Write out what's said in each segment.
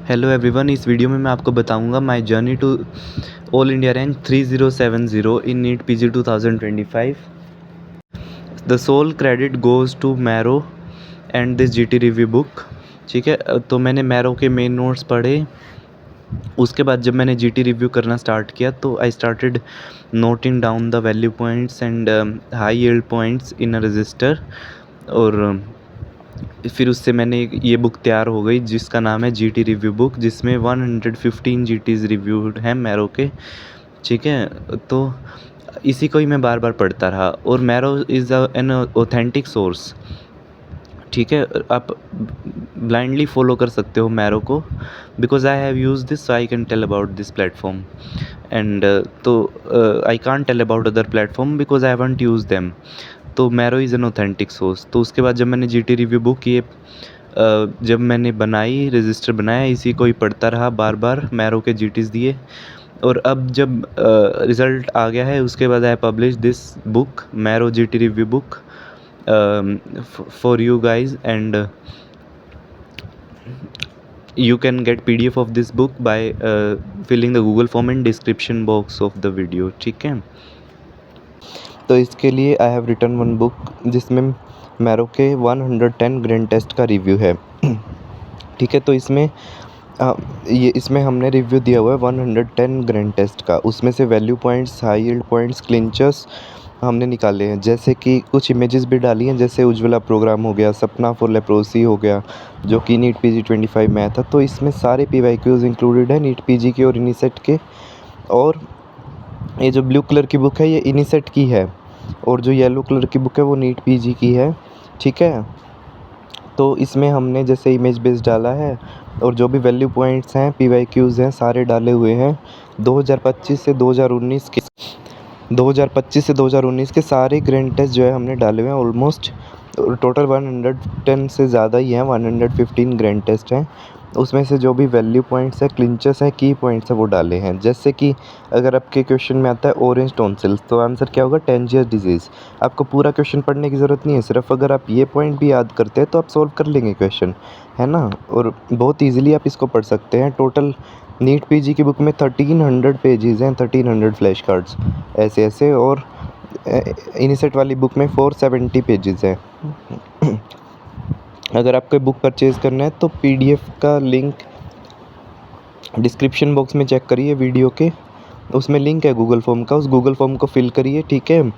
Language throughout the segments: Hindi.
हेलो एवरीवन, इस वीडियो में मैं आपको बताऊंगा my journey to all India rank 3070 in NEET PG 2025। The sole credit goes to Marrow and this GT review book. ठीक है, तो मैंने मैरो के मेन नोट्स पढ़े। उसके बाद जब मैंने जीटी रिव्यू करना स्टार्ट किया तो I started noting down the value points and high yield points in a resistor. और फिर उससे मैंने ये बुक तैयार हो गई जिसका नाम है जीटी रिव्यू बुक, जिसमें 115 जीटीज़ रिव्यूड हैं मैरो के। ठीक है, तो इसी को ही मैं बार बार पढ़ता रहा। और marrow is an authentic source. ठीक है, आप ब्लाइंडली फॉलो कर सकते हो मैरो को, because I have use this so I can tell about this platform and तो I can't tell about other platform because I haven't use them. तो Marrow is an authentic source. तो उसके बाद जब मैंने जीटी रिव्यू बुक ये जब मैंने बनाई, रजिस्टर बनाया, इसी को ही पढ़ता रहा बार बार, मैरो के जीटीज़ दिए। और अब जब रिज़ल्ट आ गया है उसके बाद I publish this book marrow GT review book for you guys, and you can get PDF of this book by filling the Google form in description box of the video। ठीक है, तो इसके लिए I have written one book जिसमें मैरो के 110 ग्रैंड टेस्ट का रिव्यू है। ठीक है, तो इसमें हमने रिव्यू दिया हुआ है 110 ग्रैंड टेस्ट का। उसमें से value points, high yield points, clinchers हमने निकाले हैं। जैसे कि कुछ इमेजेस भी डाली हैं, जैसे उज्ज्वला प्रोग्राम हो गया, सपना फॉर लेप्रोसी हो गया, जो कि नीट पीजी 25 में आया था। तो इसमें सारे PYQs इंक्लूडेड है नीट पीजी के और इनिसेट के। और ये जो ब्लू कलर की बुक है ये इनिसेट की है, और जो येलो कलर की बुक है वो नीट पीजी की है। ठीक है, तो इसमें हमने जैसे इमेज बेस डाला है और जो भी वैल्यू पॉइंट्स हैं, PYQs हैं, सारे डाले हुए हैं। 2025 से 2019 के सारे ग्रैंड टेस्ट जो है हमने डाले हुए हैं। ऑलमोस्ट टोटल 110 से ज़्यादा ही हैं, 115 ग्रैंड टेस्ट हैं। उसमें से जो भी वैल्यू पॉइंट्स हैं, क्लिंचर्स हैं, की पॉइंट्स हैं, वो डाले हैं। जैसे कि अगर आपके क्वेश्चन में आता है ऑरेंज टॉन्सिल्स, तो आंसर क्या होगा? टेंजियस डिजीज़। आपको पूरा क्वेश्चन पढ़ने की ज़रूरत नहीं है, सिर्फ अगर आप ये पॉइंट भी याद करते हैं तो आप सोल्व कर लेंगे क्वेश्चन, है ना। और बहुत ईजिली आप इसको पढ़ सकते हैं। टोटल नीट पीजी की बुक में 1300 पेजेस हैं, 1300 फ्लैश कार्ड्स ऐसे ऐसे। और इनिसेट वाली बुक में 470 पेजेस हैं। अगर आपको बुक परचेज़ करना है तो PDF का लिंक डिस्क्रिप्शन बॉक्स में चेक करिए वीडियो के, उसमें लिंक है गूगल फॉर्म का, उस गूगल फॉर्म को फिल करिए। ठीक है,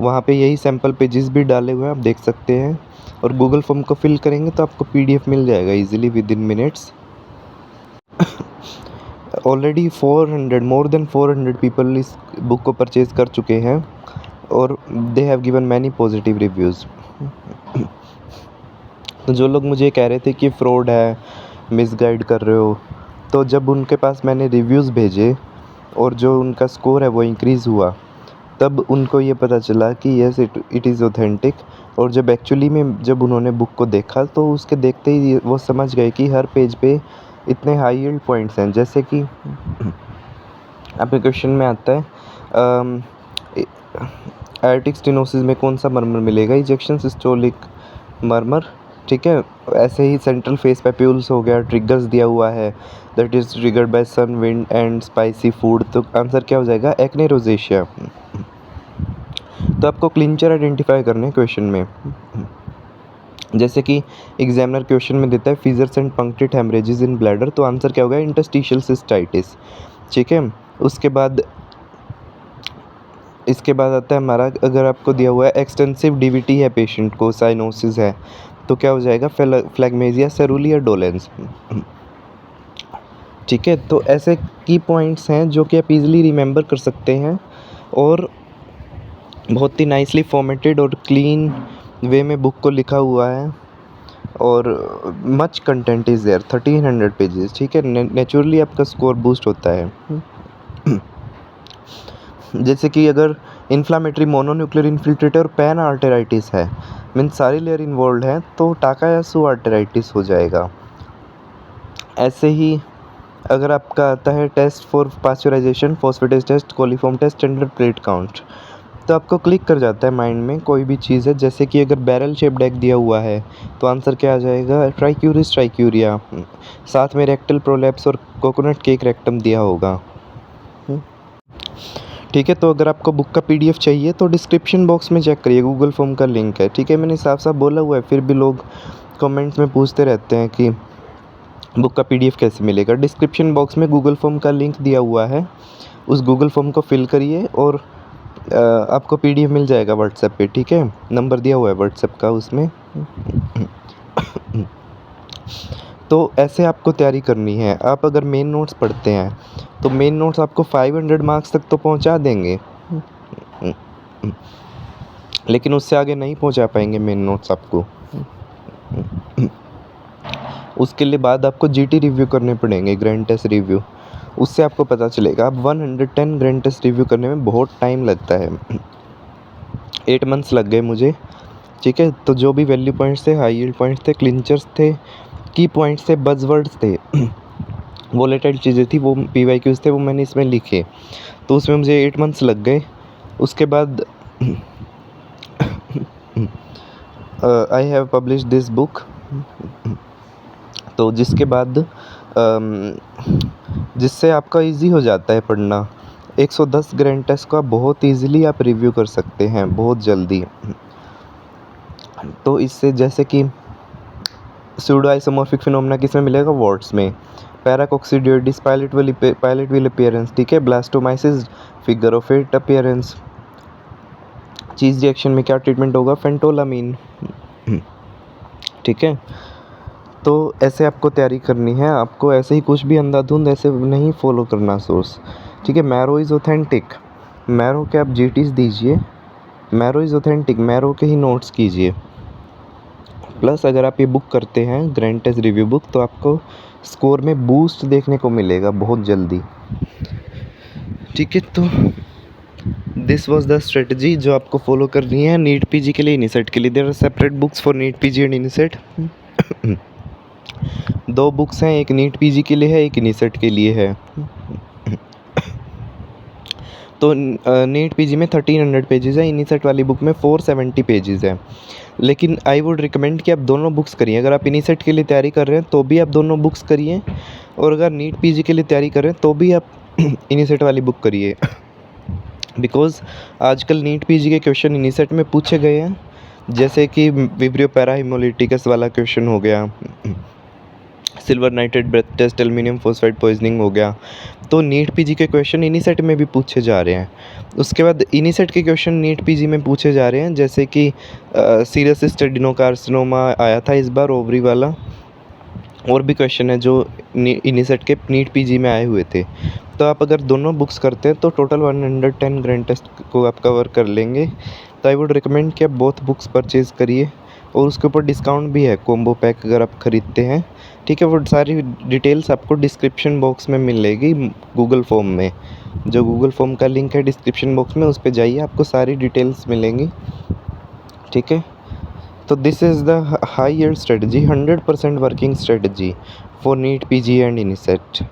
वहाँ पे यही सैम्पल पेजेस भी डाले हुए हैं, आप देख सकते हैं। और गूगल फॉर्म को फिल करेंगे तो आपको PDF मिल जाएगा easily within minutes. Already more than 400 people इस बुक को परचेज़ कर चुके हैं और they have given many positive reviews. तो जो लोग मुझे कह रहे थे कि फ्रॉड है, मिसगाइड कर रहे हो, तो जब उनके पास मैंने रिव्यूज़ भेजे और जो उनका स्कोर है वो इंक्रीज़ हुआ, तब उनको ये पता चला कि यस इट इज़ ऑथेंटिक। और जब एक्चुअली में जब उन्होंने बुक को देखा तो उसके देखते ही वो समझ गए कि हर पेज पे इतने हाई यील्ड पॉइंट्स हैं। जैसे कि आपके क्वेश्चन में आता है एयरटिक स्टेनोसिस में कौन सा मर्मर मिलेगा? Ejection systolic murmur. ठीक है, ऐसे ही सेंट्रल फेस पैप्यूल्स हो गया, ट्रिगर्स दिया हुआ है, that is triggered by sun, wind and spicy food. तो आंसर क्या हो जाएगा? Acne rosacea. तो आपको क्लिंचर आइडेंटिफाई करने क्वेश्चन में। जैसे कि एग्जामिनर क्वेश्चन में देता है fissures and punctate haemorrhages in bladder, तो आंसर क्या होगा? Interstitial cystitis. ठीक है, इसके बाद आता है हमारा, अगर आपको दिया हुआ है एक्सटेंसिव डीवीटी है पेशेंट को, साइनोसिस है, तो क्या हो जाएगा? फ्लैग्मेजिया सेरूली या डोलेंस। ठीक है, तो ऐसे की पॉइंट्स हैं जो कि आप इजीली रिमेंबर कर सकते हैं और बहुत ही नाइसली फॉर्मेटेड और क्लीन वे में बुक को लिखा हुआ है। और much content is there, 1300 pages. ठीक है, नेचुरली आपका स्कोर बूस्ट होता है। जैसे कि अगर इन्फ्लामेटरी मोनोन्यूक्लियर इन्फिल्ट्रेटर और पैन आर्टेराइटिस है, मीन सारी लेयर इन्वॉल्व है, तो टाकायासु आर्टेराइटिस हो जाएगा। ऐसे ही अगर आपका आता है test for pasteurization, phosphatase test, coliform test, standard plate count, तो आपको क्लिक कर जाता है माइंड में कोई भी चीज़ है, जैसे कि अगर बैरल शेप्ड एग दिया हुआ है तो आंसर क्या आ जाएगा, ट्राइक्यूरिस ट्राइक्यूरिया। साथ में रेक्टल प्रोलैप्स और कोकोनट केक रेक्टम दिया होगा। ठीक है, तो अगर आपको बुक का पीडीएफ चाहिए तो डिस्क्रिप्शन बॉक्स में चेक करिए, गूगल फॉर्म का लिंक है। ठीक है, मैंने साफ साफ बोला हुआ है, फिर भी लोग कमेंट्स में पूछते रहते हैं कि बुक का पीडीएफ कैसे मिलेगा। डिस्क्रिप्शन बॉक्स में गूगल फॉर्म का लिंक दिया हुआ है, उस गूगल फॉर्म को फिल करिए और आपको पीडीएफ मिल जाएगा व्हाट्सएप पे। ठीक है, नंबर दिया हुआ है व्हाट्सएप का उसमें। तो ऐसे आपको तैयारी करनी है। आप अगर मेन नोट्स पढ़ते हैं तो मेन नोट्स आपको 500 मार्क्स तक तो पहुंचा देंगे, लेकिन उससे आगे नहीं पहुंचा पाएंगे मेन नोट्स आपको। उसके लिए बाद आपको जीटी रिव्यू करने पड़ेंगे, ग्रैंड टेस्ट रिव्यू। उससे आपको पता चलेगा। अब 110 ग्रैंड टेस्ट रिव्यू करने में बहुत टाइम लगता है, 8 मंथ्स लग गए मुझे। ठीक है, तो जो भी वैल्यू पॉइंट्स थे, हाई यील्ड पॉइंट्स थे, क्लिंचर्स थे, की पॉइंट्स थे, बज़वर्ड्स थे, वोलेटाइल चीज़ें थी, वो पीवाईक्यूज़ थे, वो मैंने इसमें लिखे। तो उसमें मुझे 8 मंथ्स लग गए। उसके बाद I have publish this book. तो जिसके बाद जिससे आपका इजी हो जाता है पढ़ना। 110 ग्रैंड टेस्ट को आप बहुत ईजिली आप रिव्यू कर सकते हैं, बहुत जल्दी। तो इससे जैसे कि सूडो आइसोमॉर्फिक फिनोमेना किसमें मिलेगा, वर्ड्स में। पैराकोक्सीडियोइडिस पायलट विल अपीयरेंस। ठीक है, blastomycosis figure of 8 appearance. Cheese reaction में क्या ट्रीटमेंट होगा, फेंटोलामीन। ठीक है, तो ऐसे आपको तैयारी करनी है। आपको ऐसे ही कुछ भी अंधाधुंध ऐसे नहीं फॉलो करना सोर्स। ठीक है, मैरो इज़ ऑथेंटिक, मैरो के आप जीटीज दीजिए, मैरो इज़ ऑथेंटिक, मैरो के ही नोट्स कीजिए। प्लस अगर आप ये बुक करते हैं ग्रैंड टेस्ट रिव्यू बुक, तो आपको स्कोर में बूस्ट देखने को मिलेगा बहुत जल्दी। ठीक है, तो दिस वाज द स्ट्रेटजी जो आपको फॉलो करनी है नीट पीजी के लिए, इनिसेट के लिए। There are separate books for NEET PG and INICET. 2 books हैं, एक नीट पीजी के लिए है, एक इनिसेट के लिए है। तो नीट पीजी में 1300 पेजेस है, इनिसेट वाली बुक में 470 पेजेस है। लेकिन आई वुड रिकमेंड कि आप दोनों बुक्स करिए। अगर आप इनिसेट के लिए तैयारी कर रहे हैं तो भी आप दोनों बुक्स करिए, और अगर नीट पीजी के लिए तैयारी कर रहे हैं तो भी आप इनिसेट वाली बुक करिए। बिकॉज़ आजकल नीट पीजी के क्वेश्चन इनिसेट में पूछे गए हैं, जैसे कि विब्रियो पैराहिमोलिटिकस वाला क्वेश्चन हो गया, silver nitrate breath test, aluminium phosphide poisoning हो गया। तो नीट पीजी के क्वेश्चन इनिसेट में भी पूछे जा रहे हैं। उसके बाद इनिसेट के क्वेश्चन नीट पीजी में पूछे जा रहे हैं, जैसे कि सीरस सिस्ट एडेनोकार्सिनोमा आया था इस बार, ओवरी वाला। और भी क्वेश्चन है जो इनिसेट के नीट पीजी में आए हुए थे। तो आप अगर दोनों बुक्स करते हैं तो टोटल 110 ग्रैंड टेस्ट को आप कवर कर लेंगे। तो आई वुड रिकमेंड कि आप बोथ बुक्स परचेज़ करिए, और उसके ऊपर डिस्काउंट भी है कॉम्बो पैक अगर आप ख़रीदते हैं। ठीक है, वो सारी डिटेल्स आपको डिस्क्रिप्शन बॉक्स में मिलेगी गूगल फॉर्म में। जो गूगल फॉर्म का लिंक है डिस्क्रिप्शन बॉक्स में, उस पर जाइए, आपको सारी डिटेल्स मिलेंगी। ठीक है, तो this is the high yield strategy, 100% working strategy for NEET PG and इनिसेट।